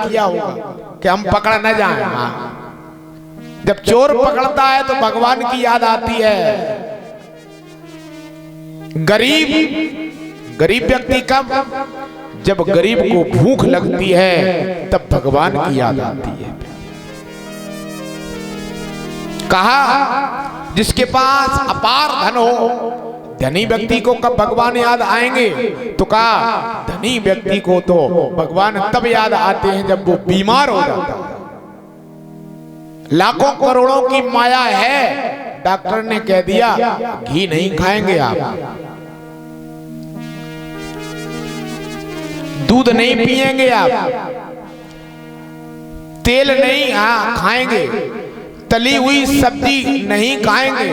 किया होगा कि हम पकड़ न जाएं। जब चोर पकड़ता है तो भगवान की याद आती है। गरीब व्यक्ति कब, जब गरीब को भूख लगती है तब भगवान की याद आती है। कहा जिसके पास अपार धन हो, धनी व्यक्ति को कब भगवान याद आएंगे, तो कहा धनी व्यक्ति को तो भगवान तब याद आते हैं जब वो बीमार हो जाता है। लाखों करोड़ों की माया है, डॉक्टर ने कह दिया घी नहीं खाएंगे आप, दूध नहीं पिएंगे आप, तेल नहीं खाएंगे, तली हुई सब्जी नहीं खाएंगे,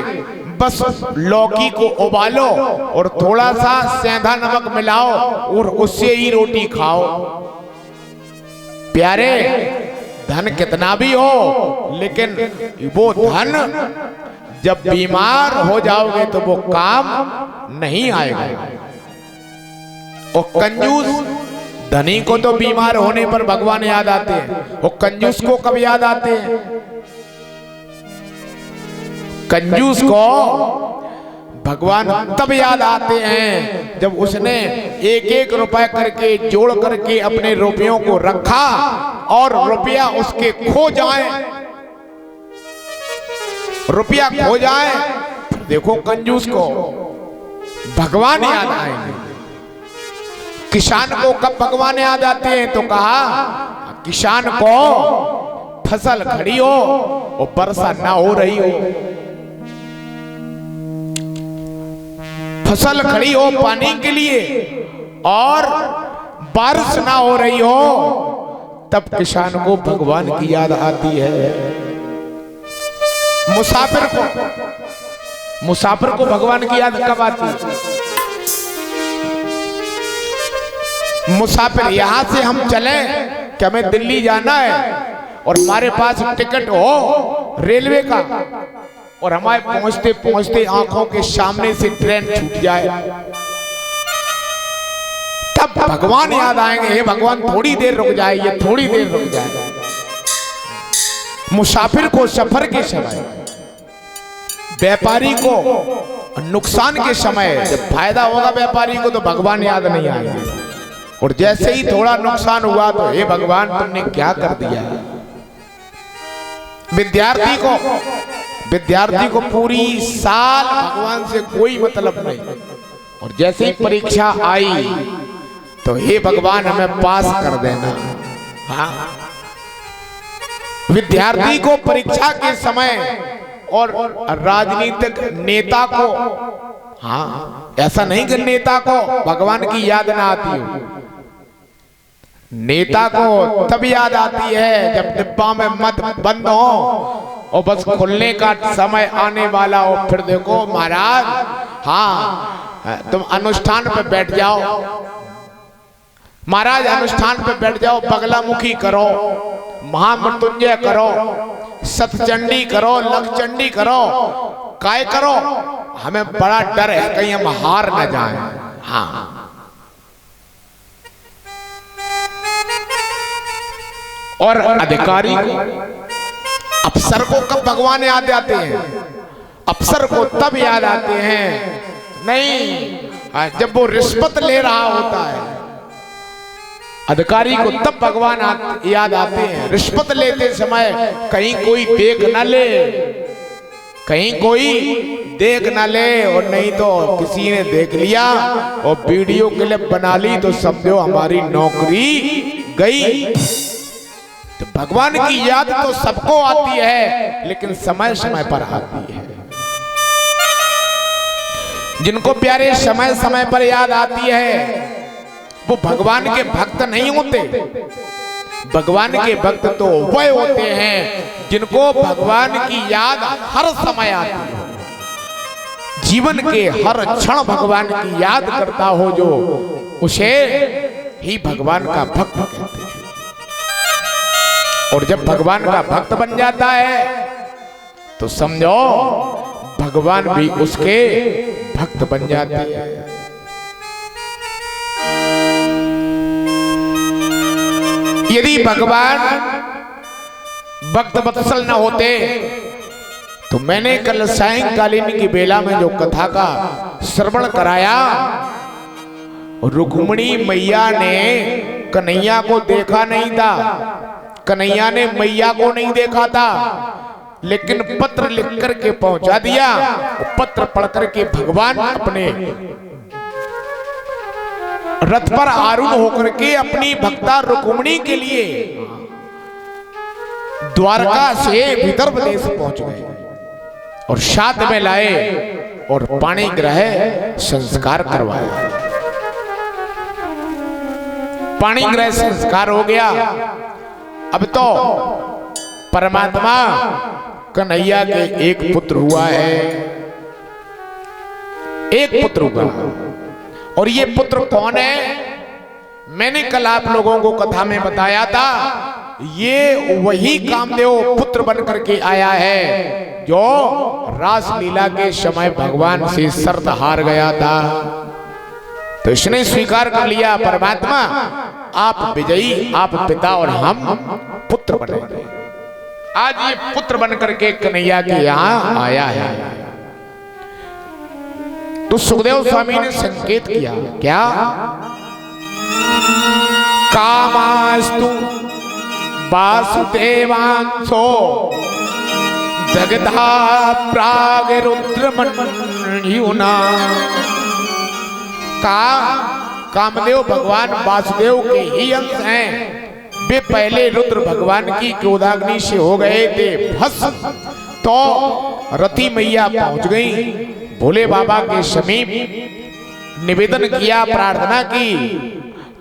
बस लौकी को उबालो और थोड़ा सा सेंधा नमक मिलाओ और उससे ही रोटी खाओ। प्यारे, धन कितना भी हो, लेकिन वो धन जब बीमार हो जाओगे तो वो काम नहीं आएगा। और कंजूस, धनी को तो बीमार होने पर भगवान याद आते हैं, और कंजूस को कब याद आते हैं? कंजूस को भगवान तब याद आते हैं जब उसने एक एक रुपए करके जोड़ करके अपने रुपयों को रखा और रुपया उसके खो जाए, रुपया खो जाए, देखो कंजूस को भगवान याद आएंगे। किसान को कब भगवान याद आते हैं, तो कहा किसान को फसल खड़ी हो और वर्षा ना हो रही हो, फसल खड़ी हो पानी के लिए और बारिश ना हो रही हो, तब किसान को भगवान की याद आती है। मुसाफिर को भगवान की याद कब आती है? मुसाफिर, यहां से हम चले कि हमें दिल्ली जाना है और हमारे पास टिकट हो रेलवे का, और हमारे पहुंचते पहुंचते आंखों के सामने से ट्रेन छूट जाए, तब भगवान याद आएंगे, हे भगवान थोड़ी देर रुक जाए, ये थोड़ी देर रुक जाए। मुसाफिर को सफर के समय, व्यापारी को नुकसान के समय, जब फायदा होगा व्यापारी को तो भगवान याद नहीं आएंगे, और जैसे ही थोड़ा नुकसान हुआ तो हे भगवान तुमने क्या कर दिया। विद्यार्थी को पूरी साल भगवान से कोई मतलब नहीं, और जैसे ही परीक्षा आई तो हे भगवान हमें पास कर देना। हाँ, विद्यार्थी को परीक्षा के समय, और राजनीतिक नेता को, हाँ ऐसा नहीं कि नेता को भगवान की याद ना आती हो, नेता को तब याद आती है जब डिब्बा में मत बंद हो और बस खुलने का समय आने वाला हो, फिर देखो महाराज, हाँ तुम अनुष्ठान पे बैठ जाओ, महाराज अनुष्ठान पे बैठ जाओ, बगलामुखी करो, महामृत्युंजय करो, सतचंडी करो, लक्षचंडी करो, काय करो, हमें बड़ा डर है कहीं हम हार न जाएं। हाँ, और अधिकारी को, अफसर को कब भगवान याद आते हैं? अफसर को तब याद आते हैं नहीं जब वो रिश्वत ले रहा होता है, अधिकारी को तब भगवान याद आते हैं रिश्वत लेते समय कहीं कोई देख न ले, कहीं कोई देख न ले, और नहीं तो किसी ने देख लिया और वीडियो क्लिप बना ली तो समझो हमारी नौकरी गई। तो भगवान की याद तो सबको आती है, लेकिन समय समय पर आती है। जिनको प्यारे समय समय पर याद आती है वो भगवान के भक्त नहीं होते। भगवान के भक्त तो वह होते हैं जिनको भगवान की याद हर समय आती है, जीवन के हर क्षण भगवान की याद करता हो जो, उसे ही भगवान का भक्त कहते हैं। और जब भगवान का भक्त बन जाता है तो समझो भगवान भी उसके भक्त बन जाते हैं। यदि भगवान भक्त वत्सल न होते तो मैंने कल सायंकालीन की बेला में जो कथा का श्रवण कराया, रुक्मिणी मैया ने कन्हैया को देखा नहीं था, कन्हैया ने मैया को नहीं देखा था, लेकिन पत्र लिख करके पहुंचा दिया। पत्र पढ़ करके भगवान अपने रथ पर आरूढ़ होकर के अपनी भक्ता रुक्मिणी के लिए द्वारका से विदर्भ देश पहुंच गए और साथ में लाए और पाणी ग्रह संस्कार करवाया। पाणी ग्रह संस्कार हो गया। अब तो परमात्मा कन्हैया के एक पुत्र हुआ है, एक पुत्र हुआ। और ये पुत्र कौन है? मैंने कल आप लोगों को कथा में बताया था, ये वही कामदेव पुत्र बन करके आया है जो रास लीला के समय भगवान से शर्त हार गया था। तो इसने स्वीकार कर लिया, परमात्मा आप विजयी, आप पिता और हम पुत्र बने। आज ये पुत्र बन करके कन्हैया के यहां आया है। तो सुखदेव स्वामी ने संकेत किया, क्या? कामास्तु वासुदेवांसो जगधा प्राग रुद्रमण्युना। कामदेव भगवान वासुदेव के ही अंश हैं। वे पहले रुद्र भगवान की क्रोधाग्नि से हो गए थे भस्म, तो रति मैया पहुंच गई, भोले बाबा के समीप निवेदन किया, प्रार्थना की।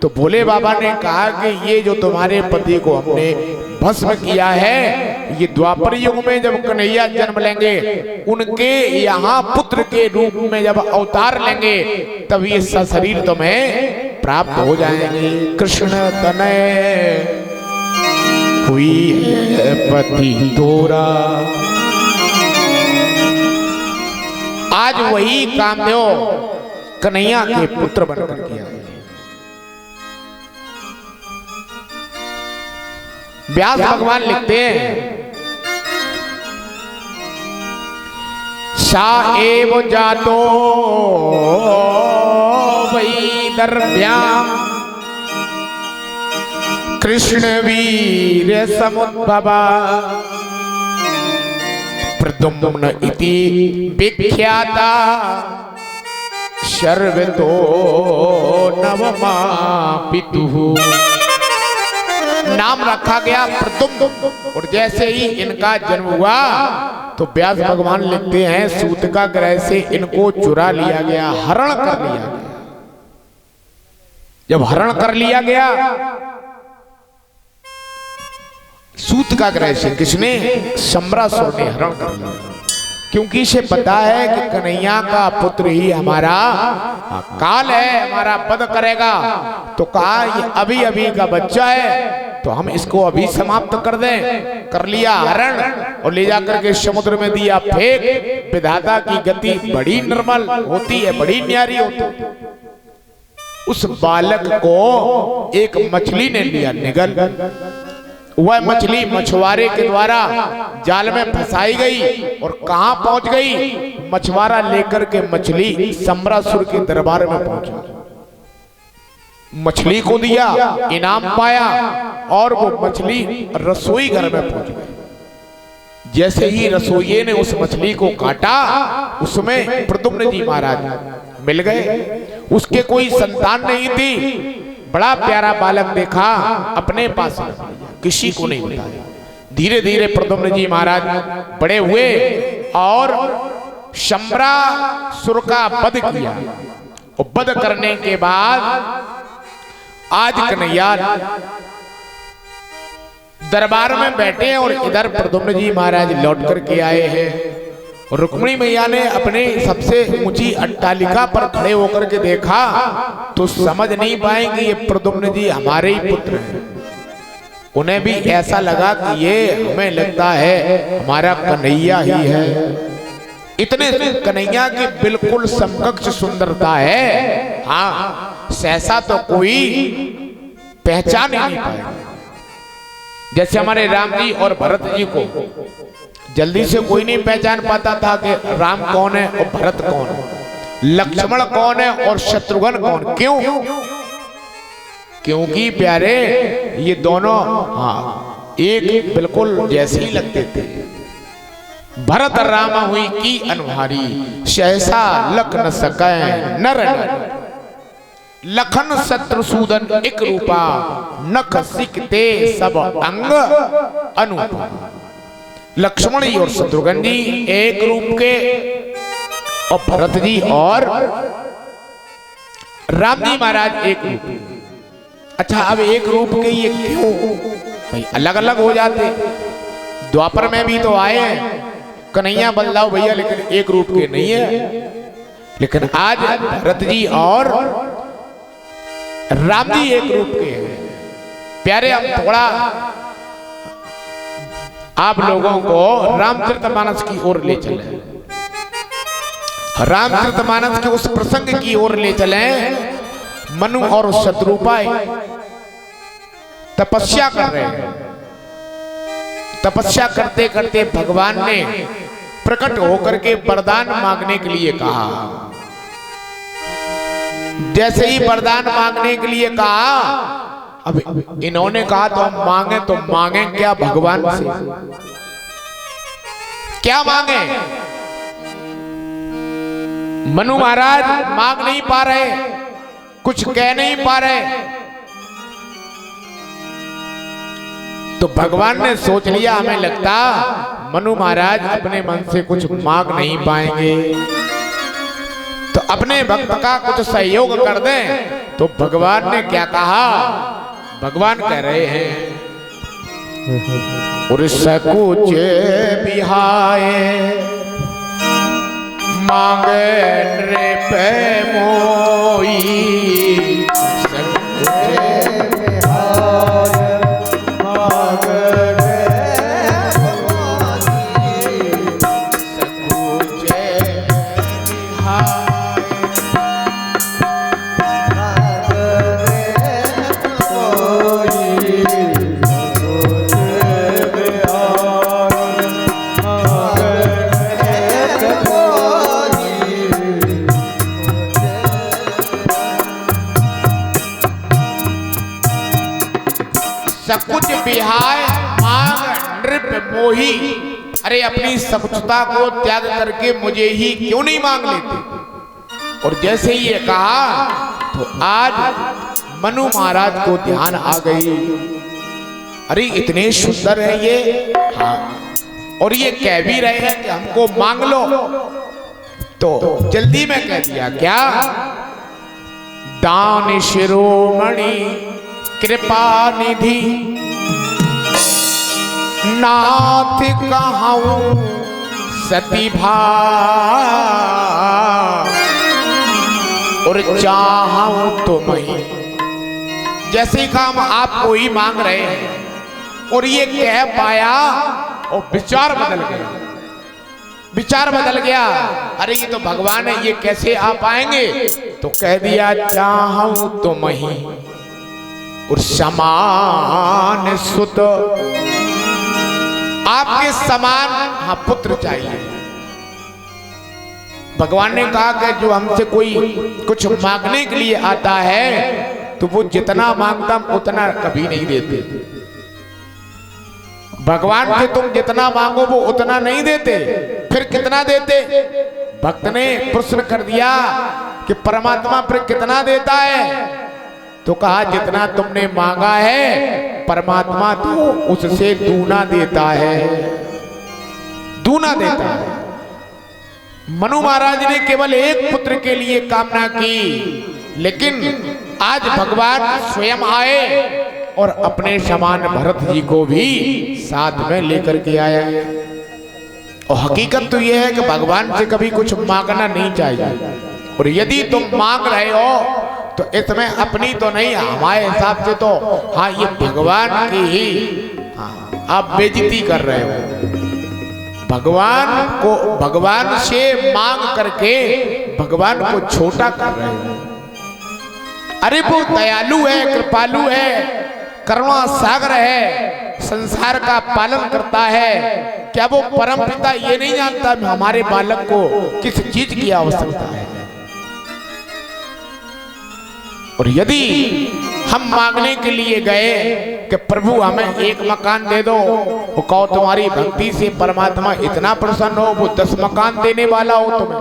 तो भोले बाबा ने कहा कि ये जो तुम्हारे पति को हमने भस्म किया है, ये द्वापर युग में जब कन्हैया जन्म लेंगे, उनके यहाँ पुत्र के रूप में जब अवतार लेंगे, तब ये सशरीर तुम्हें प्राप्त हो जाएंगे। कृष्ण तनय हुई है पति तोरा। आज वही कामदेव कन्हैया के पुत्र बनकर किया। व्यास भगवान लिखते हैं, सा एव जातो वैदर्भ्याम कृष्ण वीर समुद्भवा प्रद्युम्न इति विख्याता शर्वतो नवमा पितुः। नाम रखा गया प्रद्युम्न। और जैसे ही इनका जन्म हुआ तो व्यास भगवान लिखते हैं, सूतिका ग्रह से इनको चुरा लिया गया, हरण कर लिया गया। जब हरण कर लिया गया सूतिका ग्रह से, किसने? शंबरासुर ने हरण कर लिया, क्योंकि इसे पता है कि कन्हैया का पुत्र ही हमारा काल है, हमारा वध करेगा। तो कहा ये अभी अभी का बच्चा है, तो हम इसको अभी समाप्त कर दें। कर लिया हरण और ले जाकर के समुद्र में दिया फेंक। विधाता की गति बड़ी निर्मल होती है, बड़ी न्यारी होती है। उस बालक को एक मछली ने लिया निगल। वह मछली मछुआरे के द्वारा जाल में फंसाई गई और कहां पहुंच गई? मछुआरा लेकर के मछली शंबरासुर के दरबार में पहुंचा, मछली को दिया, इनाम पाया और वो मछली रसोई घर में पहुंच गई। जैसे ही रसोइये ने उस मछली को काटा, उसमें प्रद्युम्न जी महाराज मिल गए। उसके कोई संतान नहीं थी। बड़ा प्यारा बालक देखा, अपने पास किसी को नहीं बताया। धीरे धीरे प्रद्युम्न जी महाराज बड़े हुए और शंबरासुर का वध किया। और वध करने के बाद आज कन्हैया दरबार में बैठे हैं और इधर प्रद्युम्न जी महाराज लौट करके आए हैं। रुक्मिणी मैया ने अपने सबसे ऊंची अट्टालिका पर खड़े होकर के देखा तो समझ नहीं पाएंगे ये प्रद्युम्न जी हमारे ही पुत्र हैं। उन्हें भी ऐसा लगा कि ये हमें लगता है हमारा कन्हैया ही है। इतने कन्हैया की बिल्कुल समकक्ष सुंदरता है, हाँ सहसा तो कोई पहचान ही नहीं पाएगा। जैसे हमारे राम जी और भरत जी को जल्दी से कोई नहीं पहचान पाता था कि राम कौन है और भरत कौन है, लक्ष्मण कौन है और शत्रुघ्न कौन। क्यों? क्योंकि प्यारे ये दोनों एक बिल्कुल जैसे ही लगते थे। भरत राम हुई की अनहारी, सहसा लख न सकै नर नर। लखन शत्रुसूदन एक रूपा, नख सिकते सब अंग अनुपा। लक्ष्मण जी और शत्रुघ्न जी एक रूप के, और भरत जी और राम जी महाराज एक रूप। अच्छा, अब एक रूप के ये क्यों भाई अलग अलग हो जाते? द्वापर में भी तो आए हैं कन्हैया बलदाऊ भैया, लेकिन एक रूप के नहीं है। लेकिन आज भरत जी और राम जी एक रूप के हैं। प्यारे, हम थोड़ा आप लोगों को रामचरितमानस की ओर ले चले, रामचरितमानस के उस प्रसंग की ओर ले चले। मनु और शत्रुपा तपस्या कर रहे हैं। तपस्या करते करते भगवान ने प्रकट होकर के वरदान मांगने के लिए कहा। जैसे ही वरदान मांगने के लिए कहा, अब इन्होंने कहा तो हम मांगे, तो मांगे क्या भगवान से? क्या मांगे? मनु महाराज मांग नहीं पा रहे, कुछ कह नहीं पा रहे। तो भगवान ने सोच लिया, हमें लगता मनु महाराज अपने मन से कुछ मांग नहीं पाएंगे, तो अपने भक्त का कुछ सहयोग कर दें। तो भगवान ने क्या कहा? भगवान कह रहे हैं, और सकुच बिहाए मांगे नृप मोई। सकुच बिहाए मांगे सकुच बिहाए। सकुच बिहाय मांग नृप मोही। अरे अपनी सकुचता को त्याग करके मुझे ही क्यों नहीं मांग लेते? और जैसे ही ये कहा तो आज मनु महाराज को ध्यान आ गई, अरे इतने सुंदर है ये, हाँ, और ये कह भी रहे हैं कि हमको मांग लो। तो जल्दी में कह दिया क्या? दान शिरोमणि कृपा निधि नाथ कहूं सती भाव। और चाहूं तुम ही, जैसे ही काम आपको ही मांग रहे हैं और ये कह पाया और विचार बदल गया। विचार बदल गया, अरे ये तो भगवान है, ये कैसे आ पाएंगे? तो कह दिया चाहूं तुम ही और समान सुत। आपके समान हाँ पुत्र चाहिए। भगवान ने कहा कि जो हमसे कोई कुछ मांगने के लिए आता है तो वो जितना मांगता हम उतना कभी नहीं देते। भगवान से तुम जितना मांगो वो उतना नहीं देते, फिर कितना देते? भक्त ने प्रश्न कर दिया कि परमात्मा फिर कितना देता है? तो कहा जितना तुमने मांगा है परमात्मा तो उससे दूना देता है, दूना देता है। मनु महाराज ने केवल एक पुत्र के लिए कामना की, लेकिन आज भगवान स्वयं आए और अपने समान भरत जी को भी साथ में लेकर के आया। और हकीकत तो यह है कि भगवान से कभी कुछ मांगना नहीं चाहिए। और यदि तुम मांग रहे हो तो इसमें अपनी तो नहीं, हमारे हिसाब से तो हाँ ये भगवान की ही आप बेइज्जती कर रहे हो। भगवान से मांग करके भगवान को छोटा कर रहे हो। अरे वो दयालु है, कृपालु है, करुणा सागर है, संसार का पालन करता है, क्या वो परम पिता ये नहीं जानता हमारे बालक को किस चीज की आवश्यकता है? और यदि हम मांगने के लिए गए कि प्रभु हमें एक मकान दे दो, वो कहो तुम्हारी भक्ति से परमात्मा इतना प्रसन्न हो वो 10 मकान देने वाला हो तुम्हें,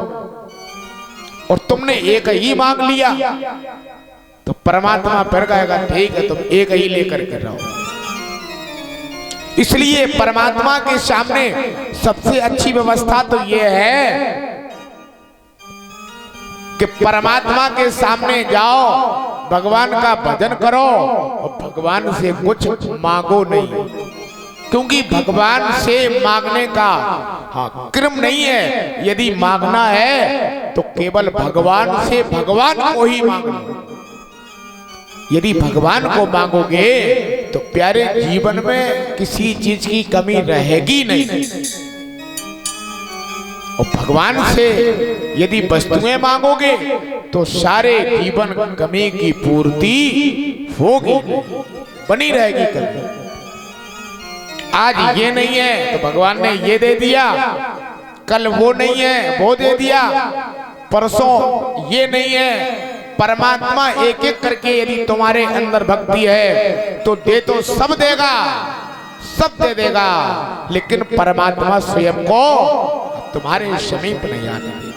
और तुमने एक ही मांग लिया, तो परमात्मा फिर कहेगा ठीक है तुम एक ही लेकर के रहो। इसलिए परमात्मा के सामने सबसे अच्छी व्यवस्था तो ये है कि परमात्मा के सामने जाओ, भगवान का भजन करो और भगवान से कुछ मांगो नहीं, क्योंकि भगवान से मांगने का क्रम नहीं है। यदि मांगना है तो केवल भगवान से भगवान को ही मांगो। यदि भगवान को मांगोगे तो प्यारे जीवन में किसी चीज की कमी रहेगी नहीं। और भगवान से यदि वस्तुएं मांगोगे तो सारे जीवन कमी की पूर्ति होगी, बनी रहेगी कभी। आज ये नहीं है तो भगवान ने ये दे दिया, कल वो नहीं है वो दे दिया, परसों ये नहीं है। परमात्मा एक एक करके यदि तुम्हारे अंदर भक्ति है तो दे तो सब देगा, सब दे देगा, लेकिन परमात्मा स्वयं को तुम्हारे समीप नहीं आने देगा।